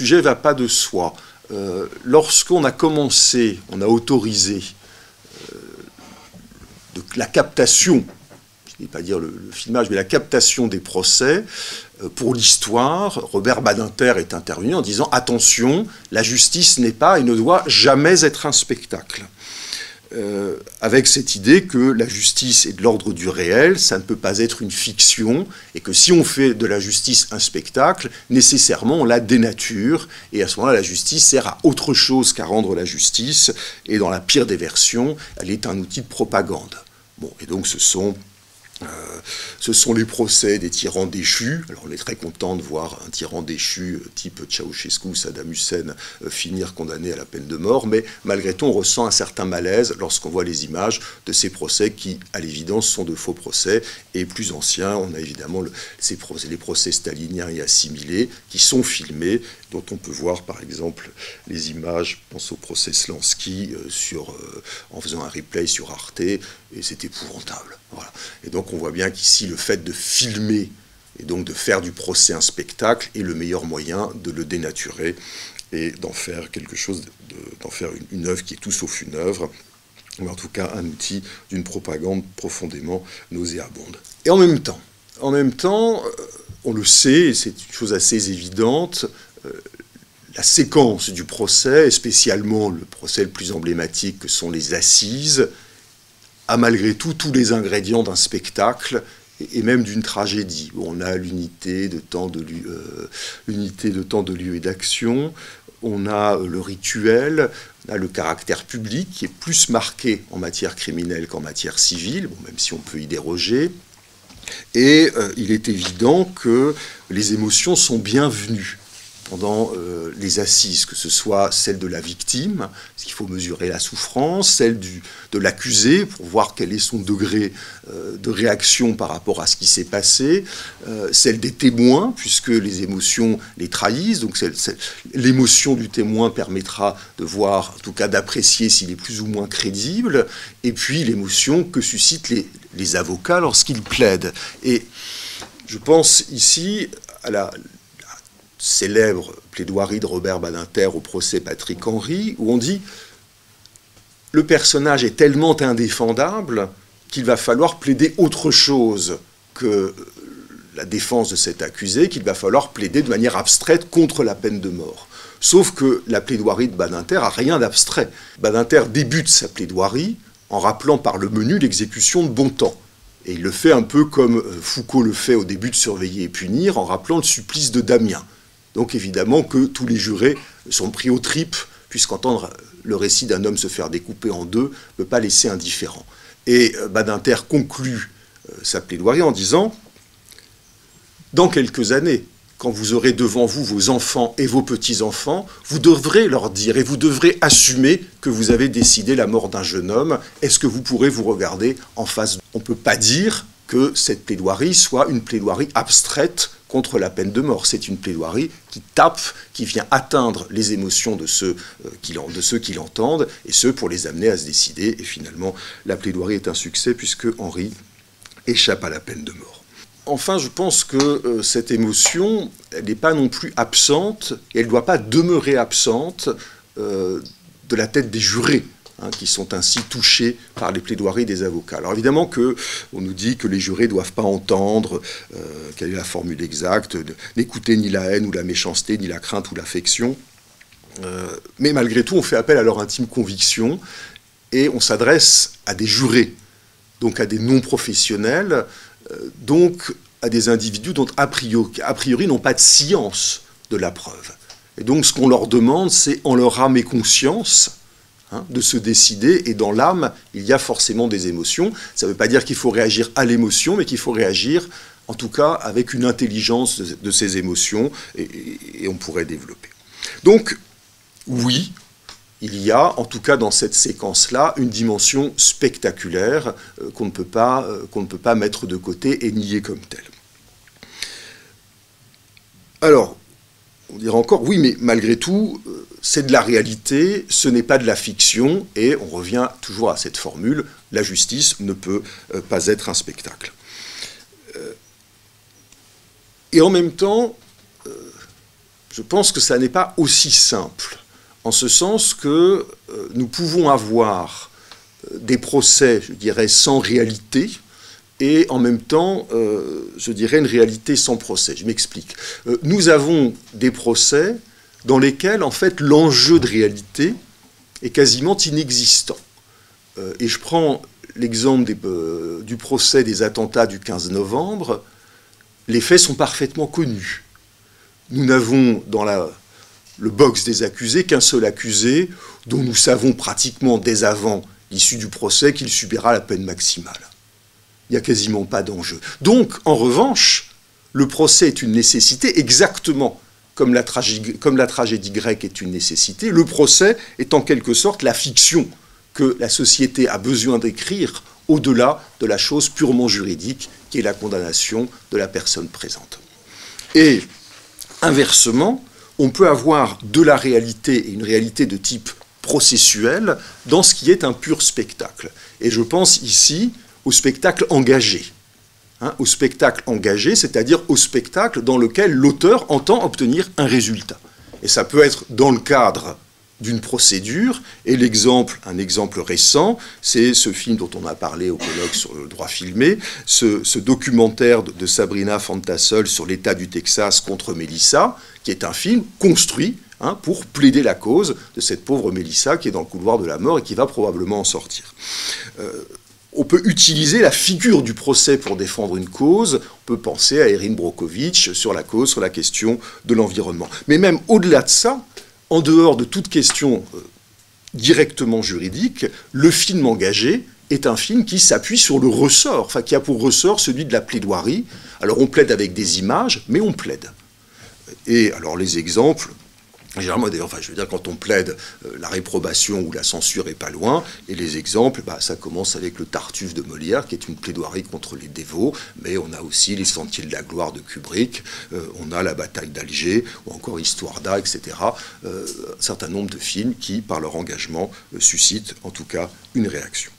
sujet ne va pas de soi. Lorsqu'on a commencé, on a autorisé la captation, je ne vais pas dire le filmage, mais la captation des procès, pour l'histoire, Robert Badinter est intervenu en disant « Attention, la justice n'est pas et ne doit jamais être un spectacle ». Avec cette idée que la justice est de l'ordre du réel, ça ne peut pas être une fiction, et que si on fait de la justice un spectacle, nécessairement on la dénature, et à ce moment-là la justice sert à autre chose qu'à rendre la justice, et dans la pire des versions, elle est un outil de propagande. Bon, et donc ce sont les procès des tyrans déchus. Alors on est très content de voir un tyran déchu type Ceausescu, Saddam Hussein finir condamné à la peine de mort, mais malgré tout on ressent un certain malaise lorsqu'on voit les images de ces procès qui, à l'évidence, sont de faux procès. Et plus anciens, on a évidemment les procès staliniens et assimilés qui sont filmés, dont on peut voir par exemple les images, je pense au procès Slansky, en faisant un replay sur Arte, et c'est épouvantable. Voilà. Et donc on voit bien qu'ici le fait de filmer et donc de faire du procès un spectacle est le meilleur moyen de le dénaturer et d'en faire quelque chose, d'en faire une œuvre qui est tout sauf une œuvre, ou en tout cas un outil d'une propagande profondément nauséabonde. Et en même temps, on le sait, et c'est une chose assez évidente, la séquence du procès, et spécialement le procès le plus emblématique que sont les assises, a malgré tout tous les ingrédients d'un spectacle et même d'une tragédie, où on a l'unité de temps de lieu et d'action, on a le rituel, on a le caractère public qui est plus marqué en matière criminelle qu'en matière civile, bon, même si on peut y déroger, et il est évident que les émotions sont bienvenues pendant les assises, que ce soit celle de la victime, parce qu'il faut mesurer la souffrance, celle de l'accusé, pour voir quel est son degré de réaction par rapport à ce qui s'est passé, celle des témoins, puisque les émotions les trahissent, donc l'émotion du témoin permettra de voir, en tout cas d'apprécier s'il est plus ou moins crédible, et puis l'émotion que suscitent les avocats lorsqu'ils plaident. Et je pense ici à la célèbre plaidoirie de Robert Badinter au procès Patrick Henry, où on dit « Le personnage est tellement indéfendable qu'il va falloir plaider autre chose que la défense de cet accusé, qu'il va falloir plaider de manière abstraite contre la peine de mort. » Sauf que la plaidoirie de Badinter n'a rien d'abstrait. Badinter débute sa plaidoirie en rappelant par le menu l'exécution de Bontemps. Et il le fait un peu comme Foucault le fait au début de Surveiller et punir, en rappelant le supplice de Damien. Donc évidemment que tous les jurés sont pris aux tripes, puisqu'entendre le récit d'un homme se faire découper en deux ne peut pas laisser indifférent. Et Badinter conclut sa plaidoirie en disant « Dans quelques années, quand vous aurez devant vous vos enfants et vos petits-enfants, vous devrez leur dire et vous devrez assumer que vous avez décidé la mort d'un jeune homme. Est-ce que vous pourrez vous regarder en face? On ne peut pas dire que cette plaidoirie soit une plaidoirie abstraite contre la peine de mort. C'est une plaidoirie qui tape, qui vient atteindre les émotions de ceux qui l'entendent, et ce pour les amener à se décider. Et finalement, la plaidoirie est un succès puisque Henry échappe à la peine de mort. Enfin, je pense que cette émotion, elle n'est pas non plus absente, et elle ne doit pas demeurer absente de la tête des jurés, qui sont ainsi touchés par les plaidoiries des avocats. Alors évidemment on nous dit que les jurés ne doivent pas entendre, quelle est la formule exacte, n'écouter ni la haine ou la méchanceté, ni la crainte ou l'affection, mais malgré tout on fait appel à leur intime conviction, et on s'adresse à des jurés, donc à des non-professionnels, donc à des individus dont a priori n'ont pas de science de la preuve. Et donc ce qu'on leur demande, c'est en leur âme et conscience, de se décider, et dans l'âme, il y a forcément des émotions. Ça ne veut pas dire qu'il faut réagir à l'émotion, mais qu'il faut réagir, en tout cas, avec une intelligence de ces émotions, et on pourrait développer. Donc, oui, il y a, en tout cas dans cette séquence-là, une dimension spectaculaire qu'on ne peut pas mettre de côté et nier comme telle. Alors, on dira encore, oui, mais malgré tout, c'est de la réalité, ce n'est pas de la fiction, et on revient toujours à cette formule, la justice ne peut pas être un spectacle. Et en même temps, je pense que ça n'est pas aussi simple, en ce sens que nous pouvons avoir des procès, je dirais, sans réalité, et en même temps, je dirais, une réalité sans procès. Je m'explique. Nous avons des procès dans lesquels, en fait, l'enjeu de réalité est quasiment inexistant. Et je prends l'exemple du procès des attentats du 15 novembre. Les faits sont parfaitement connus. Nous n'avons dans le box des accusés qu'un seul accusé, dont nous savons pratiquement dès avant l'issue du procès qu'il subira la peine maximale. Il n'y a quasiment pas d'enjeu. Donc, en revanche, le procès est une nécessité, exactement comme la tragédie grecque est une nécessité. Le procès est en quelque sorte la fiction que la société a besoin d'écrire au-delà de la chose purement juridique, qui est la condamnation de la personne présente. Et inversement, on peut avoir de la réalité, et une réalité de type processuel, dans ce qui est un pur spectacle. Et je pense ici au spectacle engagé. Au spectacle engagé, c'est-à-dire au spectacle dans lequel l'auteur entend obtenir un résultat. Et ça peut être dans le cadre d'une procédure, et un exemple récent, c'est ce film dont on a parlé au colloque sur le droit filmé, ce documentaire de Sabrina Fantassel sur l'État du Texas contre Melissa, qui est un film construit pour plaider la cause de cette pauvre Melissa qui est dans le couloir de la mort et qui va probablement en sortir. On peut utiliser la figure du procès pour défendre une cause. On peut penser à Erin Brockovich sur la question de l'environnement. Mais même au-delà de ça, en dehors de toute question directement juridique, le film engagé est un film qui s'appuie sur le ressort, enfin qui a pour ressort celui de la plaidoirie. Alors on plaide avec des images, mais on plaide. Et alors les exemples, généralement d'ailleurs, je veux dire quand on plaide, la réprobation ou la censure est pas loin, et les exemples, ça commence avec le Tartuffe de Molière, qui est une plaidoirie contre les dévots, mais on a aussi les Sentiers de la gloire de Kubrick, on a la bataille d'Alger, ou encore Histoire d'A, etc. Un certain nombre de films qui, par leur engagement, suscitent en tout cas une réaction.